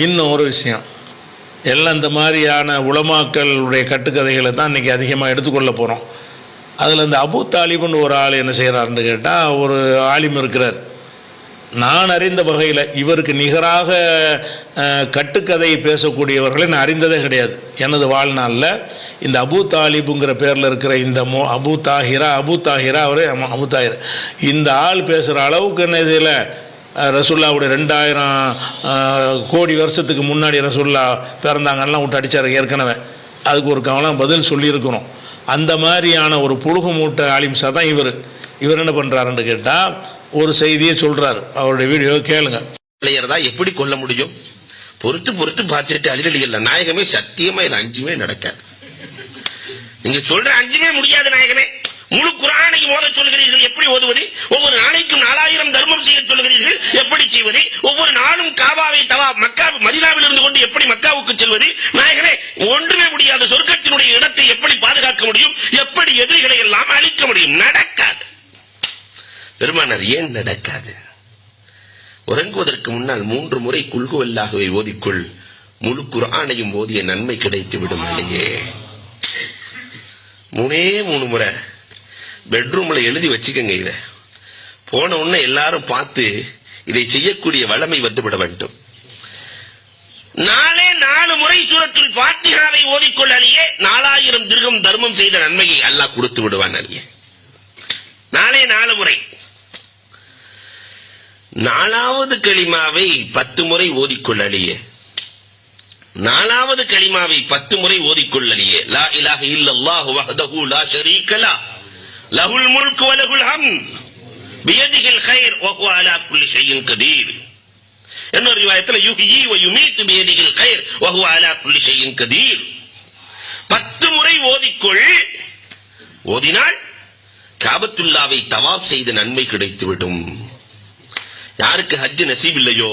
இன்னும் ஒரு விஷயம், எல்லாம் இந்த மாதிரியான உலமாக்களுடைய கட்டுக்கதைகளை தான் இன்றைக்கி அதிகமாக எடுத்துக்கொள்ள போகிறோம். அதில் இந்த அபூ தாலிப்னு ஒரு ஆள் என்ன செய்கிறாருன்னு கேட்டால், ஒரு ஆலிம் இருக்கிறார். நான் அறிந்த வகையில் இவருக்கு நிகராக கட்டுக்கதை பேசக்கூடியவர்களை நான் அறிந்ததே கிடையாது எனது வாழ்நாளில். இந்த அபூ தாலிபுங்கிற பேரில் இருக்கிற இந்த அபூ தாஹிரா அவர் அபூ தாஹிரா, இந்த ஆள் பேசுகிற அளவுக்கு என்ன இதில் ரசூல்லாவுடைய 2000 கோடி வருஷத்துக்கு முன்னாடி ரசூல்லா பிறந்தாங்கலாம் விட்டு அடித்தார் ஏற்கனவே. அதுக்கு ஒரு கவனம் பதில் சொல்லியிருக்கிறோம். அந்த மாதிரியான ஒரு புழுகு மூட்டை ஆலிம்ஸா தான் இவர் என்ன பண்ணுறாருன்னு கேட்டால், ஒரு செய்தியை சொல்கிறார். அவருடைய வீடியோ கேளுங்க. தான் எப்படி கொல்ல முடியும்? பொறுத்து பார்த்துட்டு அழிவழிகள்ல நாயகமே சத்தியமா இது 5மே நடக்காது. நீங்க சொல்ற 5மே முடியாது நாயகமே. முழு குர்ஆனையும் ஓத சொல்கிறீர்கள், எப்படி ஓதுவது? ஒவ்வொரு நாளைக்கும் 4000 தர்மம் செய்ய சொல்கிறீர்கள், எப்படி செய்வது? ஒவ்வொரு நாளும் காபாவை மக்கா மதீனாவில் இருந்து கொண்டு எப்படி மக்காவுக்கு செல்வது? நாயகமே ஒன்றுமே முடியாது. சொர்க்கத்தினுடைய இடத்தை எப்படி பாதுகாக்க முடியும்? எப்படி எதிரிகளை எல்லாம் அழிக்க முடியும்? நடக்காது. பெருமானார் ஏன் நடக்காது? உறங்குவதற்கு முன்னால் 3 முறை குல்ஹுவல்லாஹுவை ஓதிக்கொள், முழு குர்ஆனையும் ஓதிய நன்மை கிடைத்து விடும். இல்லையே 3 முறை பெட்ரூம்ல எழுதி வச்சுக்கங்க. இத போன உடனே எல்லாரும் பார்த்து இதை செய்யக்கூடிய வல்லமை வந்துவிட வேண்டும். 4 முறை சூரத்துல் ஃபாத்திஹாவை ஓதிக்கொள் அலியே, 4000 திர்ஹம் தர்மம் செய்த நன்மையை அல்லாஹ் கொடுத்து விடுவான் அலியே. 4 முறை. 4வது கலிமாவை 10 முறை ஓதிக்கொள் அலியே. 4வது கலிமாவை 10 முறை ஓதிக்கொள் அலியே. லா இலாஹ இல்லல்லாஹு வஹ்தஹு லா ஷரீக லஹ் லஹுல் முல்கு வ லஹுல் ஹம்த் பியதிஹில் கைர் வ ஹுவ அலா குல்லி ஷைஇன் கதீர். இன்னொரு ரிவாயத்துல யுஹ்யி வ யுமீத் பியதிஹில் கைர் வ ஹுவ அலா குல்லி ஷைஇன் கதீர். 10 முறை ஓதிக்கொள். ஓதினால் காபத்துல்லாவை தவாஃப் செய்த நன்மை கிடைத்துவிடும். யாருக்கு ஹஜ் நசீப் இல்லையோ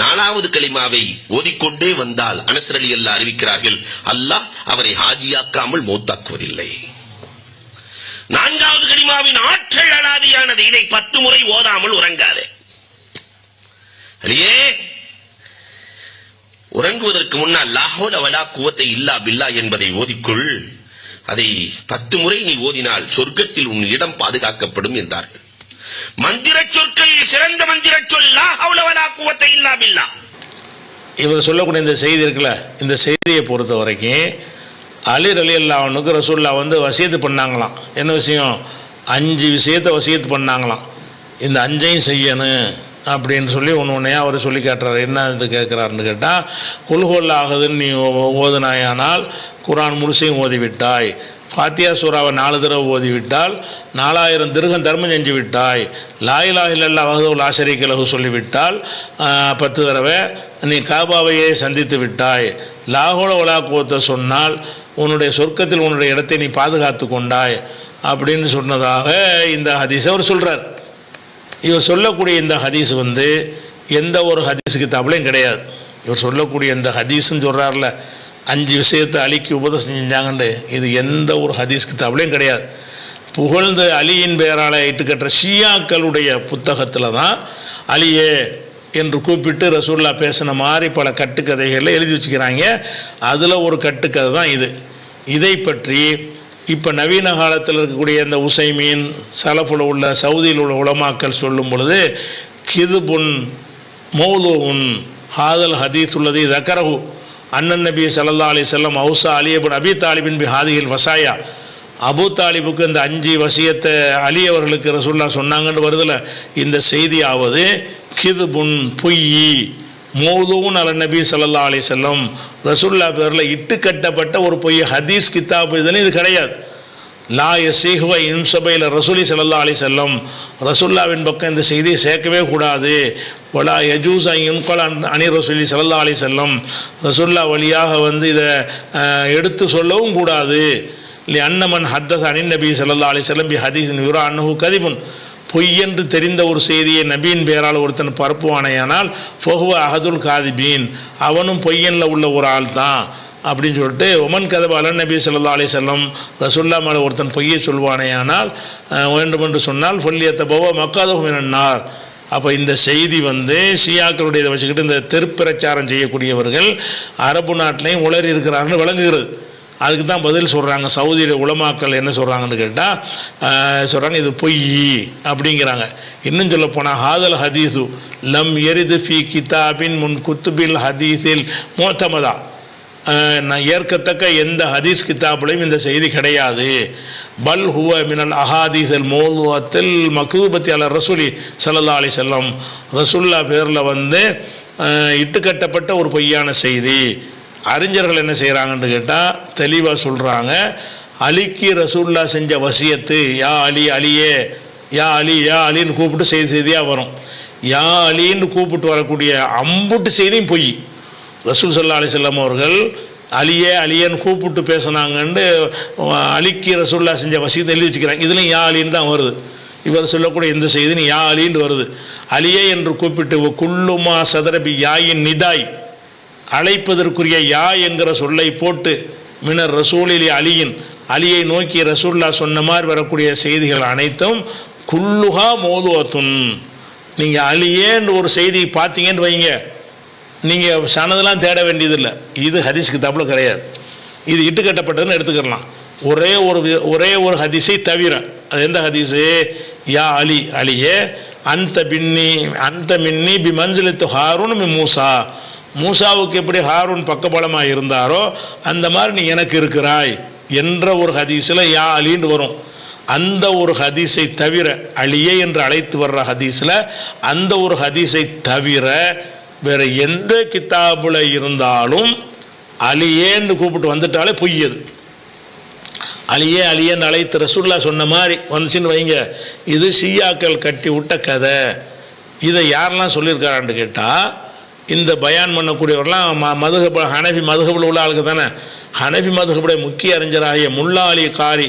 4வது கலிமாவை ஓதிக்கொண்டே வந்தால் அனஸ் ரலியல்லாஹு அறிவிக்கிறார்கள், அல்லாஹ் அவரை ஹாஜியாக்காமல் மௌத்தாக்குவதில்லை. 4வது கலிமாவின் ஆற்றல் அலாதியானது. இதை 10 முறை ஓதாமல் உறங்காதே. அலியே உறங்குவதற்கு முன்னால் லா ஹவ்ல வலா குவத்த இல்லா பில்லாஹ் என்பதை ஓதிக்கொள். அதை 10 முறை நீ ஓதினால் சொர்க்கத்தில் உன் இடம் பாதுகாக்கப்படும் என்றார்கள். மந்திர சொற்களில் சிறந்த மந்திர சொல் லா ஹவ்ல வலா குவத்த இல்லா பில்லாஹ். இவர் சொல்லக்கூடிய இந்த செய்தி இருக்குல்ல, இந்த செய்தியை பொறுத்த வரைக்கும் அலி ரலியல்லாஹு அன்ஹுக்கு ரசூலுல்லாஹ் வசியத்து பண்ணாங்களாம். என்ன விஷயம்? 5 விஷயத்தை வசியத்து பண்ணாங்களாம். இந்த 5ஐயும் செய்யணும் அப்படின்னு சொல்லி ஒன்றையா அவர் சொல்லி காட்டுறாரு. என்ன இது கேட்குறாருன்னு கேட்டால், குல்ஹுவல்லாஹுன்னு நீ ஓதுனாயானால் குர்ஆன் முழுசையும் ஓதிவிட்டாய். ஃபாத்தியா சூராவை 4 தடவை ஓதிவிட்டால் 4000 திர்ஹம் தர்மம் செஞ்சு விட்டாய். லா இலாஹ இல்லல்லாஹு வஹ்தஹு லா ஷரீக லஹு சொல்லிவிட்டால் 10 தடவை நீ காபாவையே சந்தித்து விட்டாய். லா ஹவ்ல வலா குவத்த சொன்னால் உன்னுடைய சொர்க்கத்தில் உன்னுடைய இடத்தை நீ பாதுகாத்து கொண்டாய் அப்படின்னு சொன்னதாக இந்த ஹதீஸ் அவர் சொல்கிறார். இவர் சொல்லக்கூடிய இந்த ஹதீஸ் எந்த ஒரு ஹதீஸுக்கு தபலையும் கிடையாது. இவர் சொல்லக்கூடிய இந்த ஹதீஸ்ன்னு சொல்கிறார்ல, 5 விஷயத்தை அலிக்கு உபதேசம் செஞ்சாங்கன்னு, இது எந்த ஒரு ஹதீஸ்க்கு தபலையும் கிடையாது. புகழ்ந்த அலியின் பெயரால் இட்டுக்கட்டுற ஷியாக்களுடைய புத்தகத்தில் தான் அலியே என்று கூப்பிட்டு ரசூல்லா பேசின மாதிரி பல கட்டுக்கதைகளில் எழுதி வச்சுக்கிறாங்க. அதில் ஒரு கட்டுக்கதை தான் இது. இதை பற்றி இப்போ நவீன காலத்தில் இருக்கக்கூடிய இந்த உசைமீன் சலஃபில் உள்ள சவுதியில் உள்ள உலமாக்கள் சொல்லும் பொழுது, கிதுபுன் மௌலூன் ஹாதல் ஹதீஸ் உள்ளது தக்கரஹு அண்ணன் நபி ஸல்லல்லாஹு அலைஹி வஸல்லம் அவுஸா அலி இப்னு அபி தாலிபின் பி ஹாதிஹில் வசாயா. அபூ தாலிபுக்கு இந்த 5 வசியத்தை அலி அவர்களுக்கு ரசூலுல்லாஹ் சொன்னாங்கன்னு வருதுல, இந்த செய்தியாவது கிதுபுன் பொய்யி, மௌலூன் அல நபி ஸல்லல்லாஹு அலைஹி வஸல்லம் ரசூலுல்லாஹ் பேரில் இட்டு கட்டப்பட்ட ஒரு பொய். ஹதீஸ் கிதாப் இதுன்னு இது கிடையாது. லா யஸீஹு இன்சபைல ரசூலி ஸல்லல்லாஹு அலைஹி வஸல்லம், ரசூலுல்லாஹ்வின் பக்கம் இந்த செய்தியை சேர்க்கவே கூடாது. வலா யஜூஸ் யுன்கல் அனி ரசூலி ஸல்லல்லாஹு அலைஹி வஸல்லம், ரசூலுல்லாஹ் வழியாக இதை எடுத்து சொல்லவும் கூடாது. லி அன்னமன் ஹத்தஸ அனின் நபி ஸல்லல்லாஹு அலைஹி வஸல்லம் பி ஹதீஸின் யுரா அன்னஹு கதிபுன், பொய் என்று தெரிந்த ஒரு செய்தியை நபியின் பெயரால் ஒருத்தன் பரப்புவானையானால் ஃபஹுவ அஹதுல் காதிபீன், அவனும் பொய்யனில் உள்ள ஒரு ஆள் தான் அப்படின்னு சொல்லிட்டு, ஒமன் கதப அலன் நபி ஸல்லல்லாஹு அலைஹி வஸல்லம், ரசூலுல்லாஹ் மேலே ஒருத்தன் பொய்யை சொல்வானேயானால் வேண்டுமென்று சொன்னால் ஃபல்யத்தபவ மக்காதஹு மினன்னார், அப்போ இந்த செய்தி வந்து ஷியாக்களுடைய வச்சுக்கிட்டு இந்த தெருப்பிரச்சாரம் செய்யக்கூடியவர்கள் அரபு நாட்டிலையும் உளறி இருக்கிறாங்கன்னு விளங்குகிறது. அதுக்கு தான் பதில் சொல்கிறாங்க. சவுதியில் உலமாக்கள் என்ன சொல்கிறாங்கன்னு கேட்டால் சொல்கிறாங்க இது பொய் அப்படிங்கிறாங்க. இன்னும் சொல்ல போனால் ஹாதல் ஹதீஸு லம் எரிது ஃபி கிதாபின் முன் குத்துபில் ஹதீஸில் மோத்தமதா, நான் ஏற்கத்தக்க எந்த ஹதீஸ் கிதாபிலையும் இந்த செய்தி கிடையாது. பல் ஹுவ மினல் அஹாதீஸல் மௌதுஅத்தில் மக்தூபத்தி அல ரசூலி ஸல்லல்லாஹு அலைஹி வஸல்லம், ரசூல்லா பேரில் வந்து இட்டுக்கட்டப்பட்ட ஒரு பொய்யான செய்தி. அறிஞர்கள் என்ன செய்கிறாங்கன்னு கேட்டால் தெளிவாக சொல்கிறாங்க, அலிக்கு ரசூல்லா செஞ்ச வசியத்து யா அலி அலியே, யா அலி யா அலின்னு கூப்பிட்டு செய்தியாக வரும். யா அலின்னு கூப்பிட்டு வரக்கூடிய அம்புட்டு செய்தியும் பொய். ரசூல் ஸல்லல்லாஹு அலைஹி வஸல்லம் அவர்கள் அலியே அலியன்னு கூப்பிட்டு பேசினாங்கன்னு அலிக்கு ரசூல்லா செஞ்ச வசியத்தை எழுதி வச்சுக்கிறாங்க. இதுலையும் யா அலின்னு தான் வருது. இவர் சொல்லக்கூடிய இந்த செய்தி யா அலின்னு வருது. அலியே என்று கூப்பிட்டு குல்லுமா சதரபி யாயின் நிதாய், அழைப்பதற்குரிய யா என்கிற சொல்லை போட்டு மினர் ரசூலில் அலியின், அலியை நோக்கி ரசூல்லா சொன்ன மாதிரி வரக்கூடிய செய்திகள் அனைத்தும் குல்லுஹா மௌதுஅத்துன். நீங்கள் அலியேன்னு ஒரு செய்தி பார்த்தீங்கன்னு வைங்க, நீங்கள் சனதெல்லாம் தேட வேண்டியதில்லை. இது ஹதீஸ் கிதாபில் கிடையாது. இது இட்டுக்கட்டப்பட்டதுன்னு எடுத்துக்கலாம். ஒரே ஒரு ஹதீஸை தவிர. அது எந்த ஹதீஸு? யா அலி அலியே அந்த மின்னி பி மன்சிலத்து ஹாரூன் பி மூசா, மூசாவுக்கு எப்படி ஹாரூன் பக்கபலமாக இருந்தாரோ அந்த மாதிரி நீ எனக்கு இருக்கிறாய் என்ற ஒரு ஹதீஸில் யா அலின்னு வரும். அந்த ஒரு ஹதீஸை தவிர, அலியே என்று அழைத்து வர்ற ஹதீஸில் அந்த ஒரு ஹதீஸை தவிர வேறு எந்த கிதாபில் இருந்தாலும் அலியேன்னு கூப்பிட்டு வந்துட்டாலே பொய்யது. அலியே அலியேன்னு அழைத்து ரசூல்லா சொன்ன மாதிரி வந்துச்சுன்னு வைங்க, இது ஷியாக்கள் கட்டி விட்ட கதை. இதை யாரெல்லாம் சொல்லியிருக்காரான்னு கேட்டால், இந்த பயான் பண்ணக்கூடியவரெல்லாம் மதுஹப் ஹனஃபி மதுஹபில் உள்ள ஆளுக்கு தானே. ஹனஃபி மதுஹபுடைய முக்கிய அறிஞராகிய முல்லா அலி காரி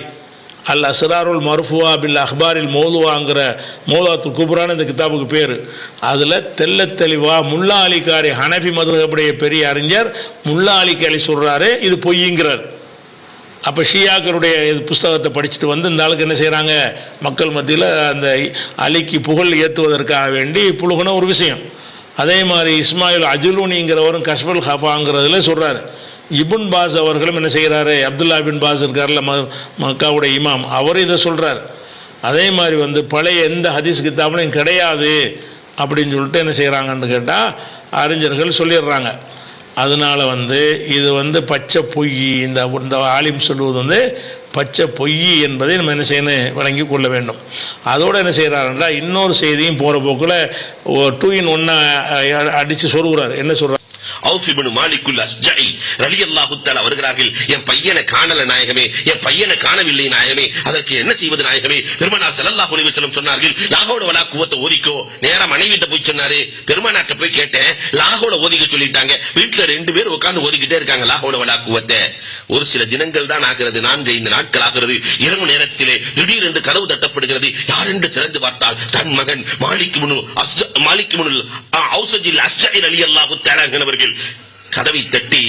அல் அஸ்ராருல் மர்ஃபுவா பில் அஹ்பாரில் மௌதுவாங்கிற மௌதுஅத்துல் குப்ரான்னு இந்த கிதாபுக்கு பேர். அதில் தெல்ல தெளிவாக முல்லா அலி காரி ஹனஃபி மதுஹபுடைய பெரிய அறிஞர் முல்லா அலி காரி சொல்கிறாரு இது பொய்ங்கிறார். அப்போ ஷியாக்களுடைய புஸ்தகத்தை படிச்சுட்டு வந்து இந்த ஆளுக்கு என்ன செய்கிறாங்க, மக்கள் மத்தியில் அந்த அலிக்கு புகழ் ஏற்றுவதற்காக வேண்டி புழுகுன ஒரு விஷயம். அதே மாதிரி இஸ்மாயில் அஜுலூனிங்கிறவரும் கஷ்புல் ஹஃபாங்கிறதுல சொல்கிறாரு. இபுன் பாஸ் அவர்களும் என்ன செய்கிறாரு, அப்துல்லா பின் பாஸ் இருக்கார்ல மக்காவுடைய இமாம், அவர் இதை சொல்கிறார். அதே மாதிரி வந்து பழைய எந்த ஹதீஸ் கிதாபுலையும் கிடையாது அப்படின்னு சொல்லிட்டு என்ன செய்கிறாங்கன்னு கேட்டால் அறிஞர்கள் சொல்லிடுறாங்க. அதனால் வந்து இது வந்து பச்சை பொய், இந்த ஆலிம் சொல்லுவது வந்து பச்சை பொய் என்பதை நம்ம என்ன செய்யணும், வழங்கி கொள்ள வேண்டும். அதோடு என்ன செய்கிறாருன்றா இன்னொரு செய்தியும் போகிற போக்கில் 2 in 1 அடித்து சொல்கிறார். என்ன சொல்கிறார், அவுஃப் இப்னு மாலிக்குல் அஸ்ஜஇ ரலியல்லாஹு தஆலா வருகிறார்கள். என் பையனை காணல நாயகமே, என் பையனை காணவில்லை நாயகமே, அதற்கு என்ன செய்வது நாயகமே? பெருமானார் ஸல்லல்லாஹு அலைஹி வஸல்லம் சொன்னார்கள், லாஹோட வலா குவத்த ஓதிக்கோ. நேரா மனைவிட்ட போய் சொன்னாரு. பெருமானார்ட்ட போய் கேட்டேன், லாஹோட ஓதிக்க சொல்லிட்டாங்க. வீட்டுல 2 பேர் உட்கார்ந்து ஓதிக்கிட்டே இருக்காங்க லாஹோட வலா குவத்த. ஒரு சில தினங்கள் தான் ஆகிறது, 4-5 நாட்கள் ஆகிறது. இரவு நேரத்திலே திடீரென்று கதவு தட்டப்படுகிறது. யார் என்று திறந்து பார்த்தால் தன் மகன் மாலிக் இப்னு அஸ்ஜஇல் அஸ்ஜஇ ரலியல்லாஹு தஆலா என்பவர்கள் கதவை தட்டி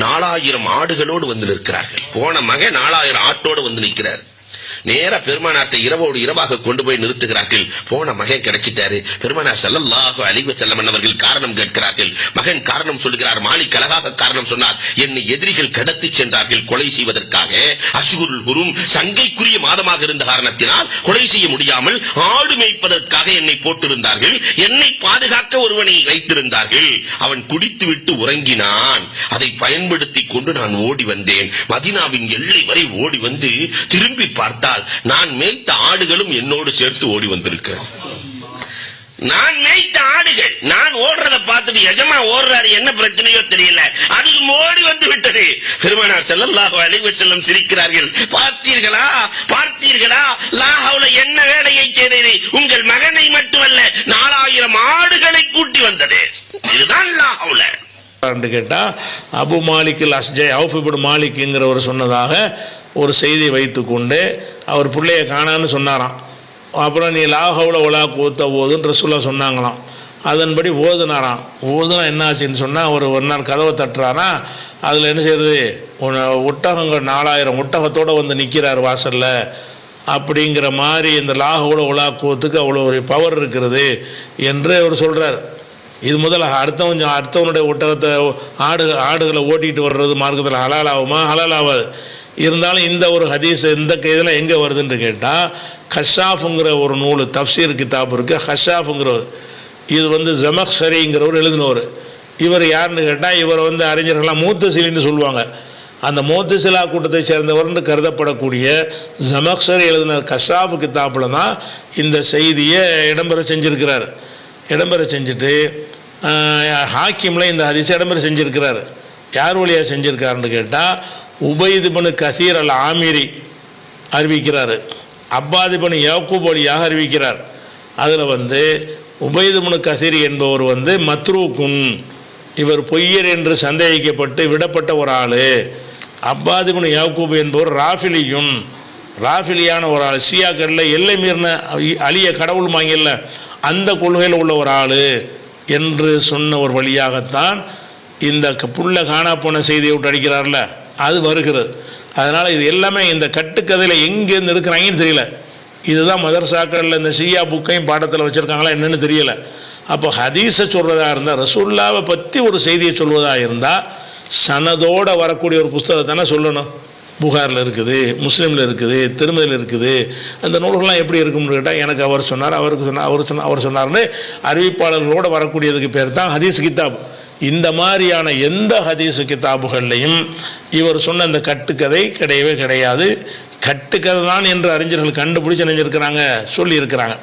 4000 ஆடுகளோடு வந்து நிற்கிறார்கள். போன மகன் 4000 ஆட்டோடு வந்து நிற்கிறார். நேரா பெருமானார்ட்ட இரவோடு இரவாக கொண்டு போய் நிறுத்துகிறார்கள். போன மகன் கிடைச்சிட்டாரு. பெருமானார் ஸல்லல்லாஹு அலைஹி வஸல்லம் அவர்கள் காரணம் கேட்கிறார்கள். மகன் காரணம் சொல்கிறார். மாலிக் அழகாக காரணம் சொன்னார். என்னை எதிரிகள் கடத்தி சென்றார்கள் கொலை செய்வதற்காக. அஷ்ஹுருல் ஹுரும் சங்கைக்குரிய மாதமாக இருந்த காரணத்தினால் கொலை செய்ய முடியாமல் ஆடு மேய்ப்பதற்காக என்னை போட்டிருந்தார்கள். என்னை பாதுகாக்க ஒருவனை வைத்திருந்தார்கள். அவன் குடித்துவிட்டு உறங்கினான். அதை பயன்படுத்தி கொண்டு நான் ஓடி வந்தேன். மதீனாவின் எல்லை வரை ஓடி வந்து திரும்பி பார்த்தால் நான் மேய்த்த ஆடுகளும் என்னோடு சேர்த்து ஓடி வந்திருக்கிறேன். நான் மேய்த்த ஆடுகள், நான் ஓடுறத பார்த்துட்டு எஜமா ஓடுறாரு, என்ன பிரச்சனையோ தெரியல, அதுக்கு ஓடி வந்து விட்டது. பெருமானார் ஸல்லல்லாஹு அலைஹி வஸல்லம் சிரிக்கிறார்கள். பார்த்தீர்களா பார்த்தீர்களா, லாஹவுல என்ன வேலையை செய்தது? உங்கள் மகனை மட்டுமல்ல 4000 ஆடுகளை கூட்டி வந்தது. இதுதான் லாஹவுல கேட்டால் அபு மாலிக் அஸ்ஜஇ அவுஃப் இப்னு மாலிக்ங்கிறவர் சொன்னதாக ஒரு செய்தியை வைத்துக்கொண்டு அவர் பிள்ளைய காணான்னு சொன்னாராம். அப்புறம் நீ லாஹவுல ஒலா கூத்த ஓதுன்னு ரசூலா சொன்னாங்களாம். அதன்படி ஓதுனாராம். ஓதுனா என்ன ஆச்சுன்னு சொன்னால் அவர் ஒரு நாள் கதவை தட்டுறாரா, அதில் என்ன செய்யுது, ஒட்டகங்கள் 4000 ஒட்டகத்தோடு வந்து நிற்கிறார் வாசலில். அப்படிங்கிற மாதிரி இந்த லாஹோட உலாக்குவத்துக்கு அவ்வளோ ஒரு பவர் இருக்கிறது என்று அவர் சொல்கிறார். இது முதல்ல அடுத்தவனுடைய ஒட்டகத்தை ஆடுகளை ஓட்டிகிட்டு வர்றது மார்க்கத்தில் ஹலால் ஆகுமா? ஹலால் ஆகாது. இருந்தாலும் இந்த ஒரு ஹதீஸ் இந்த இதில் எங்கே வருதுன்னு கேட்டால், ஹஷாஃபுங்கிற ஒரு நூல் தஃப்சீர் கிதாப் இருக்குது. ஹஷாஃபுங்கிறவர் இது ஜமக்ஷரிங்கிறவர் எழுதினவர். இவர் யாருன்னு கேட்டால், இவர் அறிஞர்கள்லாம் மூத்தசிலின்னு சொல்லுவாங்க. அந்த மூத்தசிலா கூட்டத்தை சேர்ந்தவர்னு கருதப்படக்கூடிய ஜமக்ஷரி எழுதின கஷாஃப் கிதாப்பில் தான் இந்த செய்தியை இடம்பெற செஞ்சுட்டு ஹாக்கிமில் இந்த ஹதீஸை இடம்பெற செஞ்சுருக்கிறார். யார் வழியாக செஞ்சுருக்காருன்னு கேட்டால், உபைத் இப்னு கசீர் அல் ஆமிரி அறிவிக்கிறார், அப்பாத் இப்னு யாக்கூப் வழியாக அறிவிக்கிறார். அதில் உபைத் இப்னு கசீர் என்பவர் மத்ரூக்குன், இவர் பொய்யர் என்று சந்தேகிக்கப்பட்டு விடப்பட்ட ஒரு ஆள். அப்பாத் இப்னு யாக்கூப் என்பவர் ராஃபிலியான ஒரு ஆள், ஷியாக்களில் எல்லை மீறின அலிய கடவுள் மாங்கல்ல அந்த கொள்கையில் உள்ள ஒரு ஆள் என்று சொன்ன ஒரு வழியாகத்தான் இந்த புள்ள காணா போன செய்தியை விட்டு அடிக்கிறார்ல அது வருகிறது. அதனால் இது எல்லாமே இந்த கட்டுக்கதையில் எங்கேருந்து இருக்கிறாங்கன்னு தெரியல. இதுதான் மதரசாக்களில் இந்த ஷியா புக்கையும் பாடத்தில் வச்சுருக்காங்களா என்னென்னு தெரியலை. அப்போ ஹதீஸை சொல்கிறதா இருந்தால், ரசூல்லாவை பற்றி ஒரு செய்தியை சொல்வதாக இருந்தால் சனதோடு வரக்கூடிய ஒரு புஸ்தகத்தை தானே சொல்லணும். புகாரில் இருக்குது, முஸ்லீமில் இருக்குது, திருமதியில் இருக்குது. அந்த நூல்கள்லாம் எப்படி இருக்கும்னு கேட்டால், எனக்கு அவர் சொன்னார், அவர் சொன்னார்னு அறிவிப்பாளர்களோடு வரக்கூடியதுக்கு பேர் தான் ஹதீஸ் கிதாப். இந்த மாதிரியான எந்த ஹதீஸ் கிதாபுகள்லையும் இவர் சொன்ன அந்த கட்டுக்கதை கிடையவே கிடையாது. கட்டுக்கதை தான் என்று அறிஞர்கள் கண்டுபிடிச்சு நினைஞ்சிருக்கிறாங்க, சொல்லியிருக்கிறாங்க.